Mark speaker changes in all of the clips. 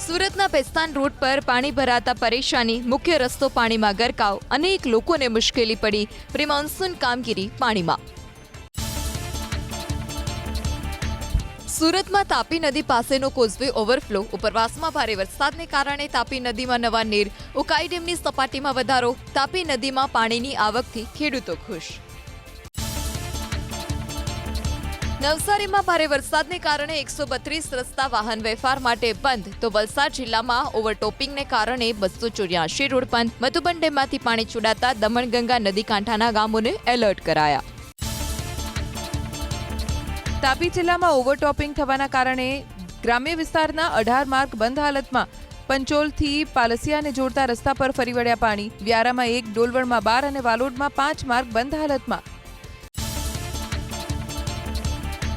Speaker 1: સુરતના પેસ્તાન રોડ પર પાણી ભરાતા પરેશાની, મુખ્ય રસ્તો પાણીમાં ગરકાવ, અનેક લોકોને મુશ્કેલી પડી. પ્રી મોન્સૂન કામગીરી પાણીમાં. સુરતમાં તાપી નદી પાસેનો કોઝવે ઓવરફ્લો. ઉપરવાસમાં ભારે વરસાદને કારણે તાપી નદીમાં નવા નીર. ઉકાઈ ડેમની સપાટીમાં વધારો. તાપી નદીમાં પાણીની આવકથી ખેડૂતો ખુશ. નવસારીમાં ભારે વરસાદને કારણે 132 રસ્તા વાહન વ્યવહાર માટે બંધ, તો વલસાડ જિલ્લામાં ઓવરટોપિંગને કારણે 284 રોડ બંધ. મધુબન ડેમમાંથી પાણી છોડાતા દમણગંગા નદી કાંઠાના ગામોને એલર્ટ કરાયા. તાપી જિલ્લામાં ઓવરટોપિંગ થવાના કારણે ગ્રામ્ય વિસ્તારના 18 માર્ગ બંધ હાલતમાં. પંચોલથી પાલસિયાને જોડતા રસ્તા પર ફરી વળ્યા પાણી. વ્યારામાં 1, ડોલવણમાં 12 અને વાલોડમાં 5 માર્ગ બંધ હાલતમાં.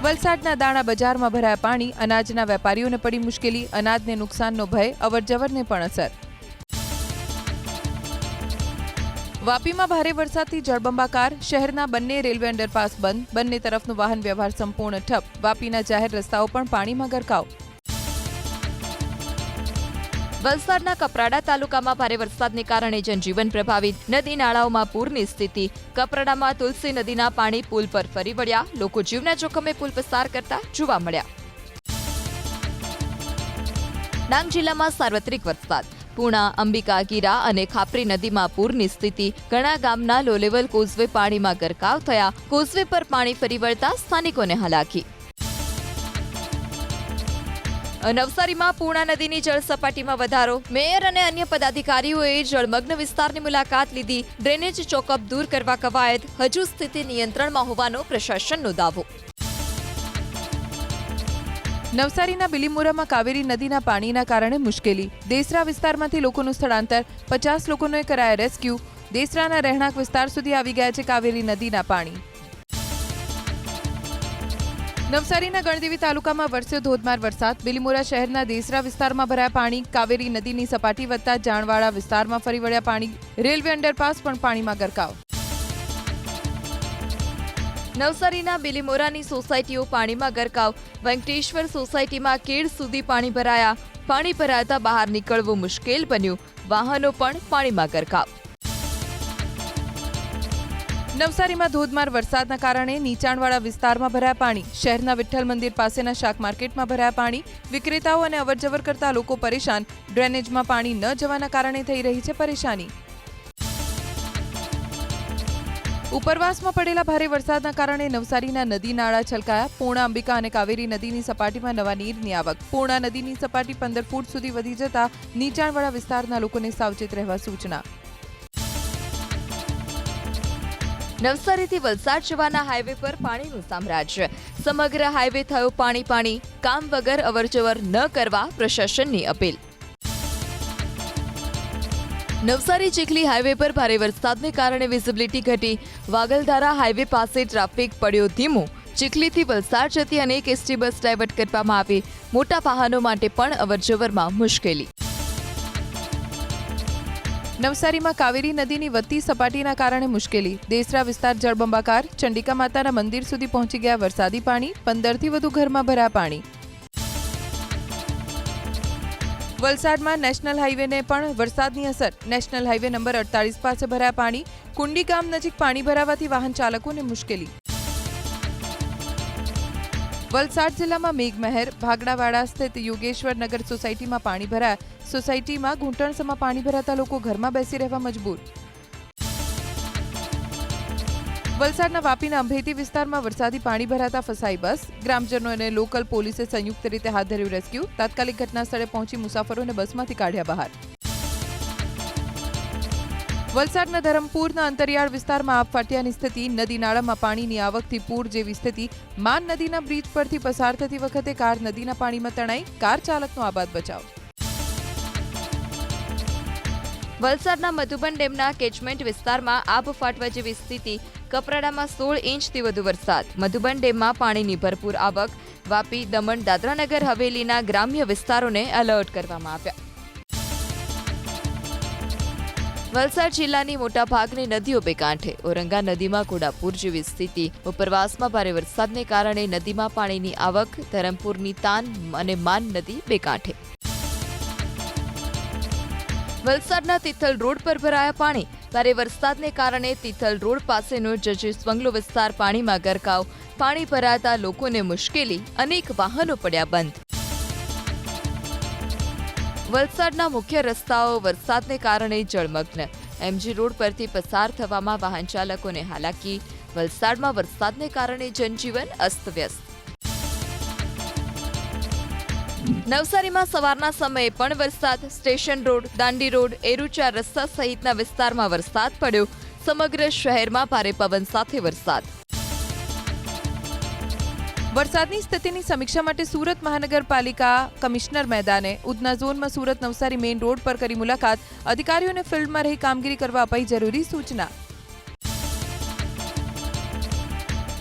Speaker 1: વલસાડના દાણા બજારમાં ભરાયા પાણી. અનાજના વેપારીઓને પડી મુશ્કેલી. અનાજને નુકસાનનો ભય, અવરજવરને પણ અસર. વાપીમાં ભારે વરસાદથી જળબંબાકાર. શહેરના બંને રેલવે અંડરપાસ બંધ. બંને તરફનો વાહન વ્યવહાર સંપૂર્ણ ઠપ. વાપીના જાહેર રસ્તાઓ પણ પાણીમાં ગરકાવ. વલસાડના કપરાડા તાલુકામાં ભારે વરસાદને કારણે જનજીવન પ્રભાવિત. નદી નાળાઓમાં પૂરની સ્થિતિ. કપરાડામાં તુલસી નદીના પાણી પુલ પર ફરી વળ્યા. લોકો જીવના જોખમે પુલ પસાર કરતા જોવા મળ્યા. ડાંગ જિલ્લામાં સાર્વત્રિક વરસાદ. પૂણા, અંબિકા, ગીરા અને ખાપરી નદીમાં પૂરની સ્થિતિ. ઘણા ગામના લો લેવલ કોઝવે પાણીમાં ગરકાવ થયા. કોઝવે પર પાણી ફરી વળતા સ્થાનિકોને હાલાકી. નવસારીમાં પૂર્ણા નદીની જળ સપાટીમાં વધારો. મેયર અને અન્ય પદાધિકારીઓએ જળમગ્ન વિસ્તારની મુલાકાત લીધી. ડ્રેનેજ ચોકઅપ દૂર કરવા કવાયત. હજુ સ્થિતિ નિયંત્રણમાં હોવાનો પ્રશાસનનો દાવો. નવસારીના બિલીમોરામાં કાવેરી નદીના પાણીના કારણે મુશ્કેલી. દેસરા વિસ્તારમાંથી લોકોનું સ્થળાંતર. 50 લોકોને કરાયા રેસ્ક્યુ. દેસરાના રહેણાંક વિસ્તાર સુધી આવી ગયા છે કાવેરી નદીના પાણી. નવસારીના ગણદેવી તાલુકામાં વરસ્યો ધોધમાર વરસાદ. બિલીમોરા શહેરના દેસરા વિસ્તારમાં ભરાયા પાણી. કાવેરી નદીની સપાટી વધતા જાણવાડા વિસ્તારમાં ફરી વળ્યા પાણી. રેલવે અંડરપાસ પણ પાણીમાં ગરકાવ. નવસારીના બિલીમોરાની સોસાયટીઓ પાણીમાં ગરકાવ. વેંકટેશ્વર સોસાયટીમાં કેડ સુધી પાણી ભરાયા. પાણી ભરાતા બહાર નીકળવું મુશ્કેલ બન્યું. વાહનો પણ પાણીમાં ગરકાવ. નવસારીમાં ધોધમાર વરસાદના કારણે નીચાણવાળા વિસ્તારમાં ભરાયા પાણી. શહેરના વિઠ્ઠલ મંદિર પાસેના શાક માર્કેટમાં ભરાયા પાણી. વિક્રેતાઓ અને અવરજવર કરતા લોકો પરેશાન. ડ્રેનેજમાં પાણી ન જવાના કારણે થઈ રહી છે પરેશાની. ઉપરવાસમાં પડેલા ભારે વરસાદના કારણે નવસારીના નદી નાળા છલકાયા. પૂર્ણા, અંબિકા અને કાવેરી નદીની સપાટીમાં નવા નીરની આવક. પૂર્ણા નદીની સપાટી 15 ફૂટ સુધી વધી જતા નીચાણવાળા વિસ્તારના લોકોને સાવચેત રહેવા સૂચના. નવસારીથી વલસાડ જવાના હાઈવે પર પાણીનું સામ્રાજ્ય. સમગ્ર હાઈવે થયો પાણી પાણી. કામ વગર અવરજવર ન કરવા પ્રશાસનની અપીલ. નવસારી ચીખલી હાઈવે પર ભારે વરસાદને કારણે વિઝિબિલિટી ઘટી. વાગલધારા હાઈવે પાસે ટ્રાફિક પડ્યો ધીમો. ચીખલીથી વલસાડ જતી અનેક એસટી બસ ડાયવર્ટ કરવામાં આવી. મોટા વાહનો માટે પણ અવરજવરમાં મુશ્કેલી. નવસારીમાં કાવેરી નદીની વધતી સપાટીના કારણે મુશ્કેલી. દેસરા વિસ્તાર જળબંબાકાર. ચંડિકા માતાના મંદિર સુધી પહોંચી ગયા વરસાદી પાણી. 15થી વધુ ઘરમાં ભરાયા પાણી. વલસાડમાં નેશનલ હાઈવેને પણ વરસાદની અસર. નેશનલ હાઈવે નંબર 48 પાસે ભરાયા પાણી. કુંડી ગામ નજીક પાણી ભરાવાથી વાહન ચાલકોને મુશ્કેલી. વલસાડ જિલ્લામાં મેઘમહેર. ભાગડાવાડા સ્થિત યોગેશ્વર નગર સોસાયટીમાં પાણી ભરાયા. સોસાયટીમાં ઘૂંટણસમાં પાણી ભરાતા લોકો ઘરમાં બેસી રહેવા મજબૂર. વલસાડના વાપીના અંભેતી વિસ્તારમાં વરસાદી પાણી ભરાતા ફસાઈ બસ. ગ્રામજનો અને લોકલ પોલીસે સંયુક્ત રીતે હાથ ધર્યું રેસ્ક્યુ. તાત્કાલિક ઘટના સ્થળે પહોંચી મુસાફરોને બસમાંથી કાઢ્યા બહાર. વલસાડના ધરમપુરના અંતરિયાળ વિસ્તારમાં આબ ફાટ્યાની સ્થિતિ. નદી નાળામાં પાણીની આવકથી પૂર જેવી સ્થિતિ. માન નદીના બ્રિજ પરથી પસાર થતી વખતે કાર નદીના પાણીમાં તણાઈ. કાર ચાલકનો આબાદ બચાવ. વલસાડના મધુબન ડેમના કેચમેન્ટ વિસ્તારમાં આબ ફાટવા જેવી સ્થિતિ. કપરાડામાં 16 ઇંચથી વધુ વરસાદ. મધુબન ડેમમાં પાણીની ભરપૂર આવક. વાપી, દમણ, દાદરાનગર હવેલીના ગ્રામ્ય વિસ્તારોને એલર્ટ કરવામાં આવ્યા. વલસાડ જિલ્લાની મોટાભાગની નદીઓ બે કાંઠે. ઔરંગા નદીમાં ઘોડાપૂર જેવી સ્થિતિ. ઉપરવાસમાં ભારે વરસાદને કારણે નદીમાં પાણીની આવક. ધરમપુરની તાન અને માન નદી બે કાંઠે. વલસાડના તિથલ રોડ પર ભરાયા પાણી. ભારે વરસાદને કારણે તિથલ રોડ પાસેનો જજીસ બંગલો વિસ્તાર પાણીમાં ગરકાવ. પાણી ભરાતા લોકોને મુશ્કેલી, અનેક વાહનો પડ્યા બંધ. વલસાડના મુખ્ય રસ્તાઓ વરસાદને કારણે જળમગ્ન. એમજી રોડ પરથી પસાર થવામાં વાહન ચાલકોને હાલાકી. વલસાડમાં વરસાદને કારણે જનજીવન અસ્તવ્યસ્ત. નવસારીમાં સવારના સમયે પણ વરસાદ. સ્ટેશન રોડ, દાંડી રોડ, એરુચા રસ્તા સહિતના વિસ્તારમાં વરસાદ પડ્યો. સમગ્ર શહેરમાં ભારે પવન સાથે વરસાદ.
Speaker 2: વરસાદની સ્થિતિની સમીક્ષા માટે સુરત મહાનગરપાલિકા કમિશનર મેદાને ઉધના ઝોનમાં સુરત નવસારી મેઇન રોડ પર કરી મુલાકાત. અધિકારીઓને ફિલ્ડમાં રહી કામગીરી કરવા અપાઈ જરૂરી સૂચના.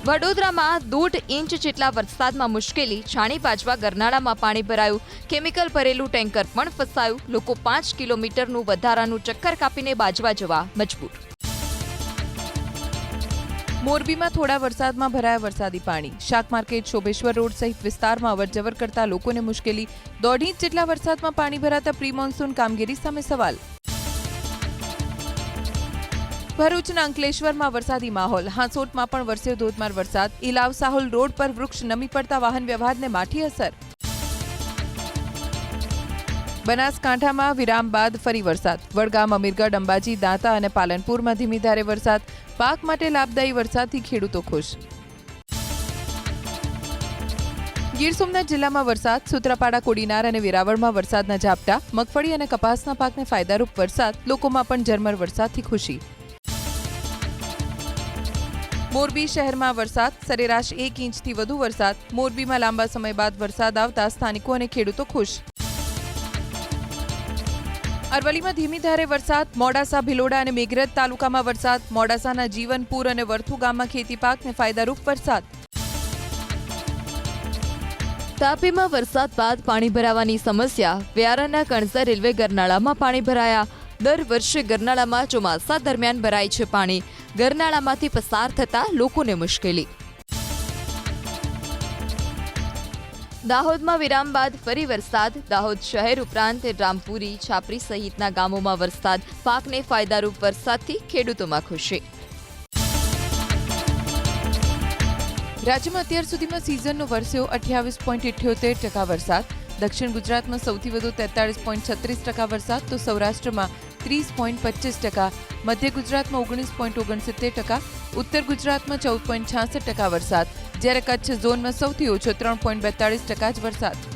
Speaker 1: વડોદરામાં 1.5 ઇંચ જેટલા વરસાદમાં મુશ્કેલી. છાણી બાજવા ગરનાળામાં પાણી ભરાયું. કેમિકલ ભરેલું ટેન્કર પણ ફસાયું. લોકો 5 કિલોમીટરનું વધારાનું ચક્કર કાપીને બાજવા જવા મજબૂર.
Speaker 2: મોરબીમાં થોડા વરસાદમાં ભરાયા વરસાદી પાણી. શાક માર્કેટ, શોભેશ્વર રોડ સહિત વિસ્તારમાં અવરજવર કરતા લોકોને મુશ્કેલી. 1.5 ઇંચ જેટલા વરસાદમાં પાણી ભરાતા પ્રી મોન્સૂન કામગીરી સામે સવાલ. ભરૂચના અંકલેશ્વરમાં વરસાદી માહોલ. હાંસોટમાં પણ વરસ્યો ધોધમાર વરસાદ. ઇલાવ સાહોલ રોડ પર વૃક્ષ નમી પડતા વાહન વ્યવહારને માઠી અસર. બનાસકાંઠામાં વિરામ બાદ ફરી વરસાદ. વડગામ, અમીરગઢ, અંબાજી, દાંતા અને પાલનપુરમાં ધીમી ધારે વરસાદ. પાક માટે લાભદાયી વરસાદથી ખેડૂતો ખુશ. ગીર સોમનાથ જિલ્લામાં વરસાદ. સૂત્રાપાડા, કોડીનાર અને વેરાવળમાં વરસાદના ઝાપટા. મગફળી અને કપાસના પાકને ફાયદારૂપ વરસાદ. લોકોમાં પણ ઝરમર વરસાદથી ખુશી. મોરબી શહેરમાં વરસાદ. સરેરાશ 1 ઇંચથી વધુ વરસાદ. મોરબીમાં લાંબા સમય બાદ વરસાદ આવતા સ્થાનિકો અને ખેડૂતો ખુશ. અરવલ્લીમાં ધીમી ધારે વરસાદ. મોડાસા, ભિલોડા અને મેઘરજ તાલુકામાં વરસાદ. મોડાસાના જીવનપુર અને વરથુ ગામમાં ખેતી પાકને ફાયદારૂપ વરસાદ.
Speaker 1: તાપીમાં વરસાદ બાદ પાણી ભરાવાની સમસ્યા. વ્યારાના કણસા રેલવે ગરનાળામાં પાણી ભરાયા. દર વર્ષે ગરનાળામાં ચોમાસા દરમિયાન ભરાય છે પાણી. ગરનાળામાંથી પસાર થતા લોકોને મુશ્કેલી. દાહોદમાં વિરામ બાદ ફરી વરસાદ. દાહોદ શહેર ઉપરાંત રામપુરી, છાપરી સહિતના ગામોમાં વરસાદ. પાકને ફાયદારૂપ વરસાદથી ખેડૂતોમાં ખુશી.
Speaker 2: રાજ્યમાં અત્યાર સુધીમાં સિઝનનો વરસ્યો 28.78% વરસાદ. દક્ષિણ ગુજરાતમાં સૌથી વધુ 43.36% વરસાદ, તો સૌરાષ્ટ્રમાં 30.25%, મધ્ય ગુજરાતમાં 19.69%, ઉત્તર ગુજરાતમાં 14.66% વરસાદ, જ્યારે કચ્છ ઝોનમાં સૌથી ઓછો 3.42% જ વરસાદ.